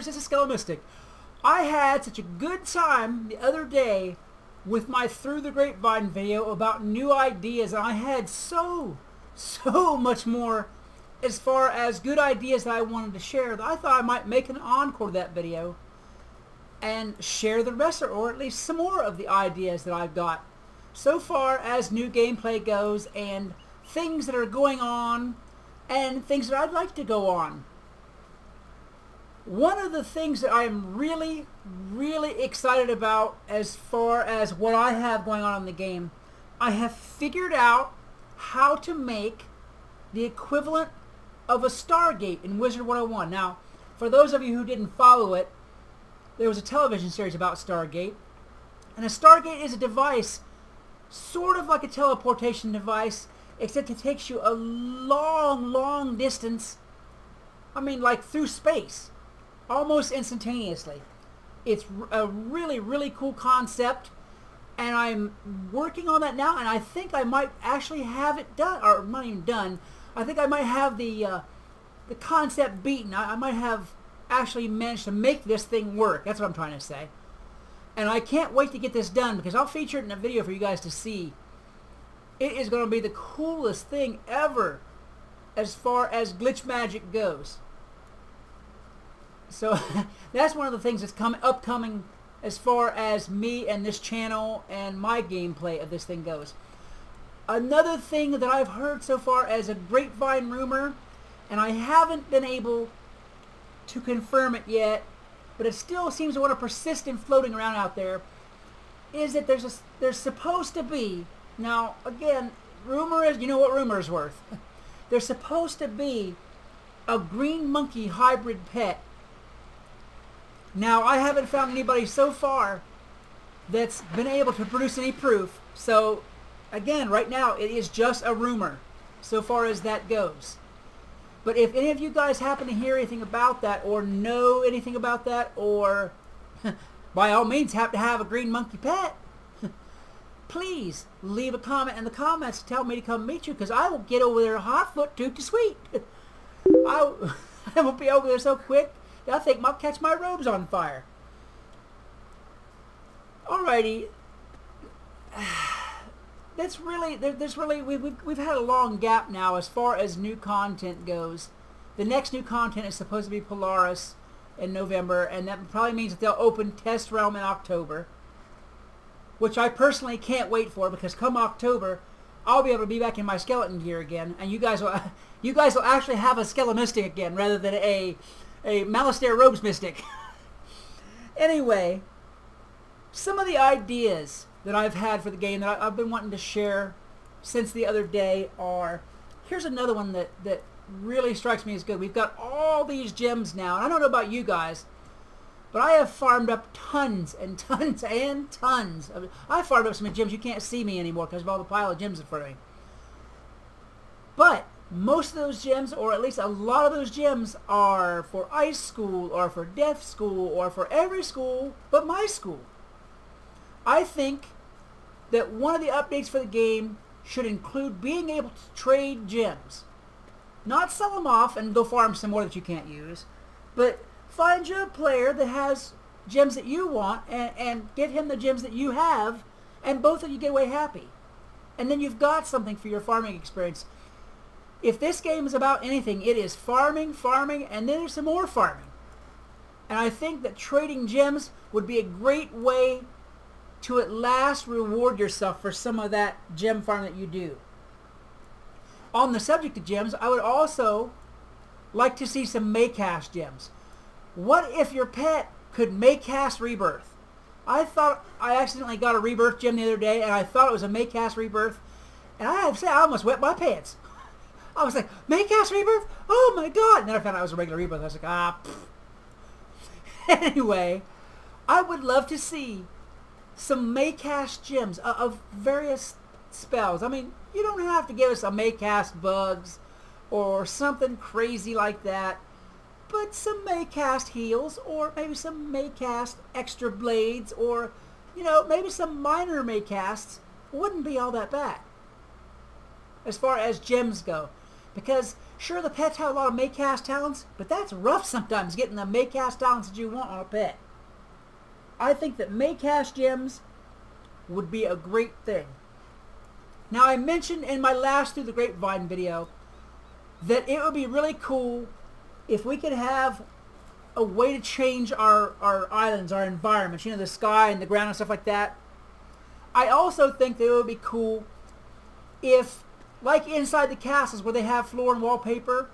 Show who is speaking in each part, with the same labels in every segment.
Speaker 1: serious as a Skelmistic. I had such a good time the other day with my Through the Grapevine video about new ideas, and I had so much more as far as good ideas that I wanted to share that I thought I might make an encore to that video and share the rest, or at least some more of the ideas that I've got so far as new gameplay goes, and things that are going on and things that I'd like to go on. One of the things that I'm really excited about as far as what I have going on in the game, I have figured out how to make the equivalent of a Stargate in Wizard101. Now, for those of you who didn't follow it, there was a television series about Stargate, and a Stargate is a device sort of like a teleportation device, except it takes you a long distance, I mean like through space, almost instantaneously. It's a really cool concept, and I'm working on that now, and I think I might actually have it done, or not even done. I think I might have the concept beaten. I might have actually managed to make this thing work. That's what I'm trying to say. And I can't wait to get this done, because I'll feature it in a video for you guys to see. It is going to be the coolest thing ever as far as glitch magic goes. So that's one of the things that's upcoming as far as me and this channel and my gameplay of this thing goes. Another thing that I've heard so far as a grapevine rumor, and I haven't been able to confirm it yet, but it still seems to want to persist in floating around out there, is that there's supposed to be, now again, rumor is, you know what rumor is worth. There's supposed to be a green monkey hybrid pet. Now, I haven't found anybody so far that's been able to produce any proof, so again, right now, it is just a rumor so far as that goes. But if any of you guys happen to hear anything about that, or know anything about that, or by all means happen to have a green monkey pet, please leave a comment in the comments to tell me to come meet you, because I will get over there hot foot toot to sweet. I will be over there so quick that I think I'll catch my robes on fire. Alrighty. We've had a long gap now as far as new content goes. The next new content is supposed to be Polaris in November, and that probably means that they'll open Test Realm in October, which I personally can't wait for, because come October, I'll be able to be back in my skeleton gear again, and you guys will actually have a Skelmistic again rather than a Malistaire Robes Mystic. Anyway, some of the ideas that I've had for the game that I've been wanting to share since the other day are, here's another one that really strikes me as good. We've got all these gems now, and I don't know about you guys, but I have farmed up tons and tons and tons. I farmed up some gems. You can't see me anymore because of all the pile of gems in front of me. But most of those gems, or at least a lot of those gems, are for Ice School, or for Death School, or for every school but my school. I think that one of the updates for the game should include being able to trade gems. Not sell them off and go farm some more that you can't use, but find you a player that has gems that you want, and give him the gems that you have, and both of you get away happy. And then you've got something for your farming experience. If this game is about anything, it is farming, and then there's some more farming. And I think that trading gems would be a great way to at last reward yourself for some of that gem farm that you do. On the subject of gems, I would also like to see some Maycast gems. What if your pet could Maycast Rebirth? I thought I accidentally got a Rebirth gem the other day, and I thought it was a Maycast Rebirth, and I have to say I almost wet my pants. I was like, Maycast Rebirth? Oh my god! And then I found out it was a regular Rebirth. I was like, ah, pfft. Anyway, I would love to see some Maycast gems of various spells. I mean, you don't have to give us a Maycast Bugs or something crazy like that, but some Maycast Heals, or maybe some Maycast Extra Blades, or, you know, maybe some minor Maycasts wouldn't be all that bad as far as gems go. Because Sure, the pets have a lot of make-cast talents, but that's rough sometimes, getting the make-cast talents that you want on a pet. I think that make-cast gems would be a great thing. Now, I mentioned in my last Through the Grapevine video that it would be really cool if we could have a way to change our islands, our environments, you know, the sky and the ground and stuff like that. I also think that it would be cool if, like inside the castles where they have floor and wallpaper,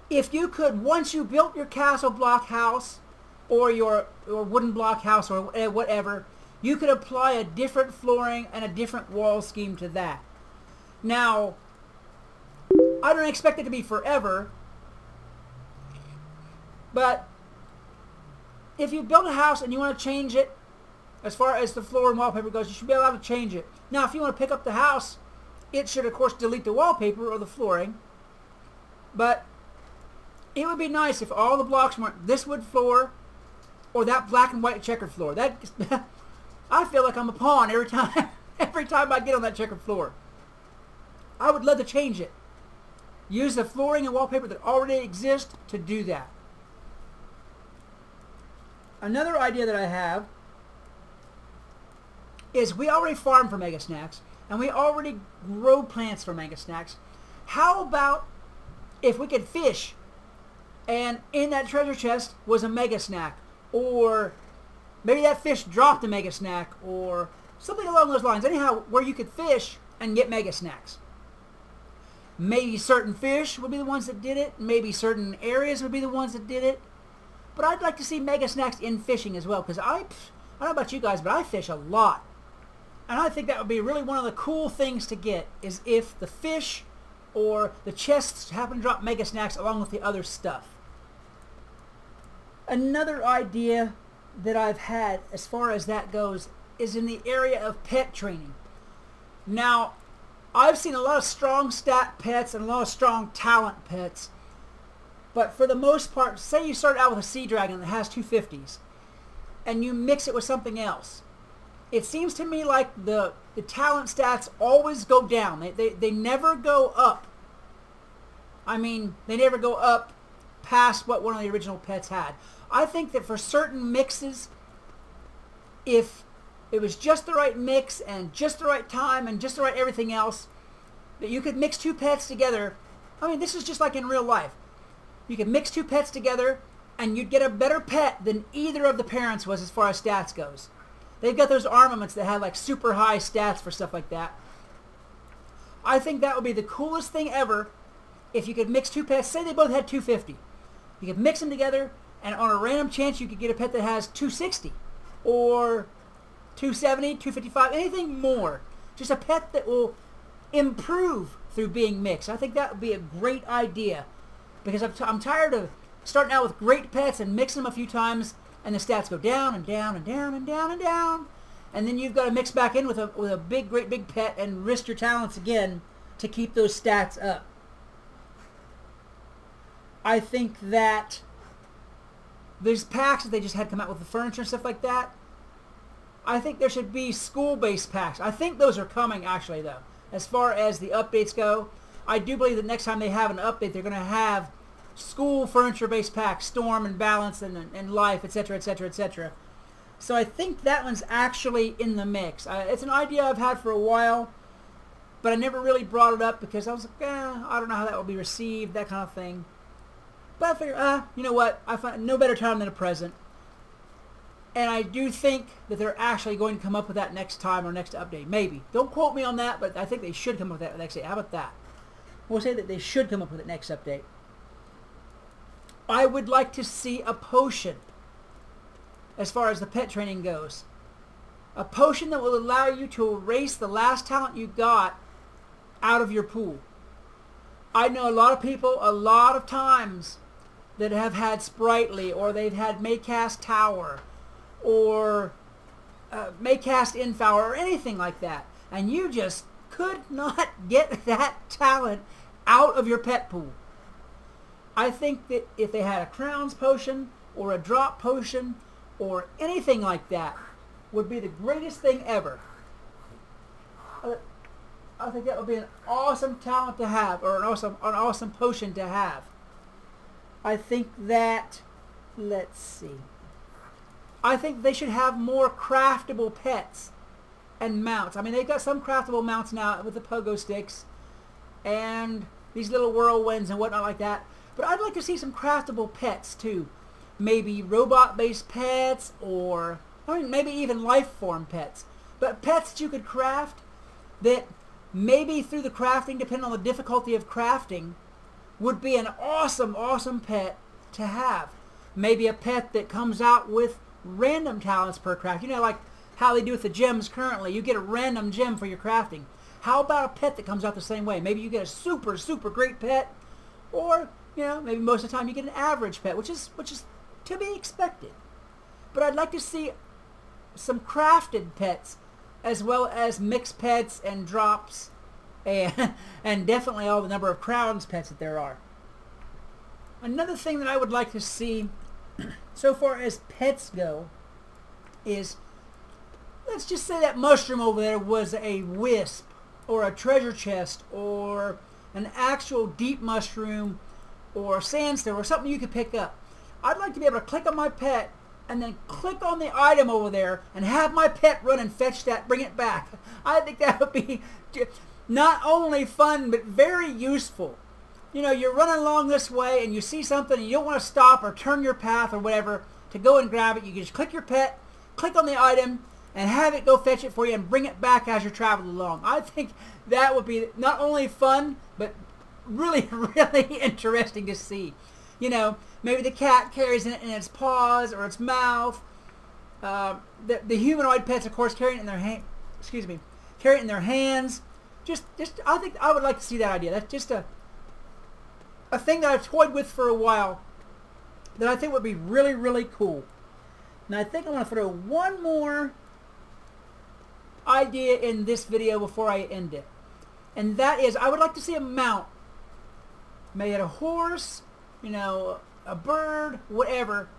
Speaker 1: if you could, once you built your castle block house or your wooden block house or whatever, you could apply a different flooring and a different wall scheme to that. Now, I don't expect it to be forever, but if you build a house and you want to change it, as far as the floor and wallpaper goes, you should be allowed to change it. Now, if you want to pick up the house, it should, of course, delete the wallpaper or the flooring. But it would be nice if all the blocks weren't this wood floor or that black and white checkered floor. That I feel like I'm a pawn every time I get on that checkered floor. I would love to change it. Use the flooring and wallpaper that already exist to do that. Another idea that I have is we already farm for Mega Snacks and we already grow plants for Mega Snacks. How about if we could fish and in that treasure chest was a Mega Snack, or maybe that fish dropped a Mega Snack or something along those lines. Anyhow, where you could fish and get Mega Snacks. Maybe certain fish would be the ones that did it. Maybe certain areas would be the ones that did it. But I'd like to see Mega Snacks in fishing as well, because I don't know about you guys, but I fish a lot. And I think that would be really one of the cool things to get, is if the fish or the chests happen to drop Mega Snacks along with the other stuff. Another idea that I've had as far as that goes is in the area of pet training. Now, I've seen a lot of strong stat pets and a lot of strong talent pets, but for the most part, say you start out with a sea dragon that has 250s and you mix it with something else. It seems to me like the talent stats always go down. They never go up. I mean, they never go up past what one of the original pets had. I think that for certain mixes, if it was just the right mix and just the right time and just the right everything else, that you could mix two pets together. I mean, this is just like in real life. You could mix two pets together and you'd get a better pet than either of the parents was as far as stats goes. They've got those armaments that have like super high stats for stuff like that. I think that would be the coolest thing ever if you could mix two pets. Say they both had 250. You could mix them together, and on a random chance you could get a pet that has 260 or 270, 255, anything more. Just a pet that will improve through being mixed. I think that would be a great idea, because I'm tired of starting out with great pets and mixing them a few times and the stats go down and down and down and down and down, and then you've got to mix back in with a great big pet and risk your talents again to keep those stats up. I think that these packs that they just had come out with the furniture and stuff like that, I think there should be school-based packs. I think those are coming, actually, though. As far as the updates go, I do believe that next time they have an update, they're going to have school furniture-based packs, Storm and Balance and Life, etc., etc., etc. So I think that one's actually in the mix. It's an idea I've had for a while, but I never really brought it up because I was like, I don't know how that will be received, that kind of thing. But I figure, you know what? I find no better time than a present. And I do think that they're actually going to come up with that next time or next update. Maybe. Don't quote me on that, but I think they should come up with that next update. How about that? We'll say that they should come up with it next update. I would like to see a potion as far as the pet training goes. A potion that will allow you to erase the last talent you got out of your pool. I know a lot of people, a lot of times, that have had Sprightly, or they've had Maycast Tower, or Maycast Infower, or anything like that, and you just could not get that talent out of your pet pool. I think that if they had a Crowns potion, or a Drop potion, or anything like that, would be the greatest thing ever. I think that would be an awesome talent to have, or an awesome potion to have. I think that, let's see, I think they should have more craftable pets and mounts. I mean, they've got some craftable mounts now with the pogo sticks and these little whirlwinds and whatnot like that. But I'd like to see some craftable pets too. Maybe robot-based pets, or I mean, maybe even life-form pets. But pets that you could craft that maybe through the crafting, depending on the difficulty of crafting, would be an awesome pet to have. Maybe a pet that comes out with random talents per craft. You know, like how they do with the gems currently. You get a random gem for your crafting. How about a pet that comes out the same way? Maybe you get a super great pet, or you know, maybe most of the time you get an average pet, which is to be expected. But I'd like to see some crafted pets, as well as mixed pets and drops, and definitely all the number of crowns pets that there are. Another thing that I would like to see, so far as pets go, is, let's just say that mushroom over there was a wisp, or a treasure chest, or an actual deep mushroom, or sandstone, or something you could pick up. I'd like to be able to click on my pet, and then click on the item over there and have my pet run and fetch that, bring it back. I think that would be not only fun, but very useful. You know, you're running along this way and you see something and you don't want to stop or turn your path or whatever to go and grab it. You can just click your pet, click on the item, and have it go fetch it for you and bring it back as you're traveling along. I think that would be not only fun, but really interesting to see. You know, maybe the cat carries it in its paws or its mouth. The humanoid pets, of course, carry it in their carry it in their hands. Just, I think I would like to see that idea. That's just a thing that I've toyed with for a while that I think would be really cool. Now I think I'm going to throw one more idea in this video before I end it, and that is I would like to see a mount, maybe a horse, you know, a bird, whatever,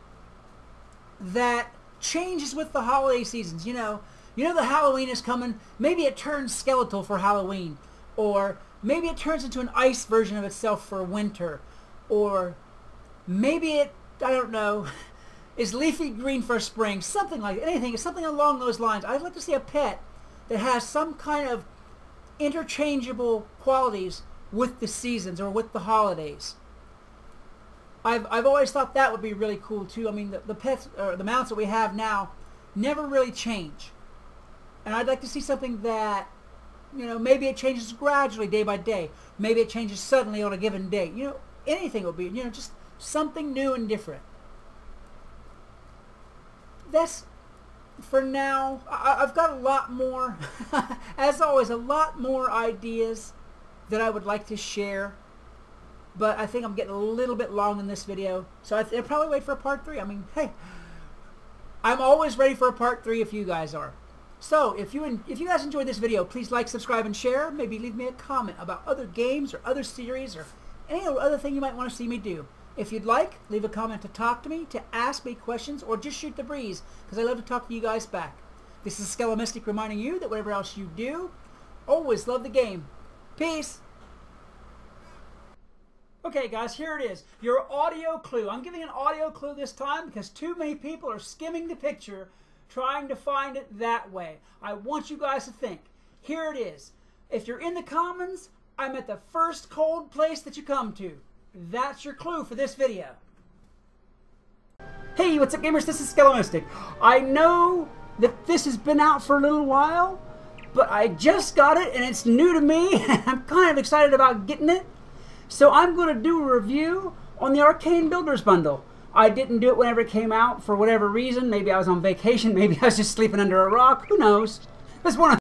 Speaker 1: that changes with the holiday seasons. You know the Halloween is coming. Maybe it turns skeletal for Halloween, or maybe it turns into an ice version of itself for winter, or maybe it, I don't know, is leafy green for spring. Something like anything, something along those lines. I'd like to see a pet that has some kind of interchangeable qualities with the seasons or with the holidays. I've always thought that would be really cool too. I mean, the pets or the mounts that we have now never really change, and I'd like to see something that, you know, maybe it changes gradually day by day. Maybe it changes suddenly on a given day. You know, anything will be, you know, just something new and different. That's for now. I've got a lot more, as always, a lot more ideas that I would like to share. But I think I'm getting a little bit long in this video, so I'll probably wait for a part 3. I mean, hey, I'm always ready for a part 3 if you guys are. So if you guys enjoyed this video, please like, subscribe, and share. Maybe leave me a comment about other games or other series or any other thing you might want to see me do. If you'd like, leave a comment to talk to me, to ask me questions, or just shoot the breeze, because I love to talk to you guys back. This is Skelomystic reminding you that whatever else you do, always love the game. Peace! Okay guys, here it is, your audio clue. I'm giving an audio clue this time because too many people are skimming the picture trying to find it that way. I want you guys to think. Here it is. If you're in the Commons, I'm at the first cold place that you come to. That's your clue for this video. Hey, what's up gamers? This is Skelomystic. I know that this has been out for a little while, but I just got it and it's new to me and I'm kind of excited about getting it. So I'm going to do a review on the Arcane Builders Bundle. I didn't do it whenever it came out for whatever reason. Maybe I was on vacation. Maybe I was just sleeping under a rock. Who knows? It's one of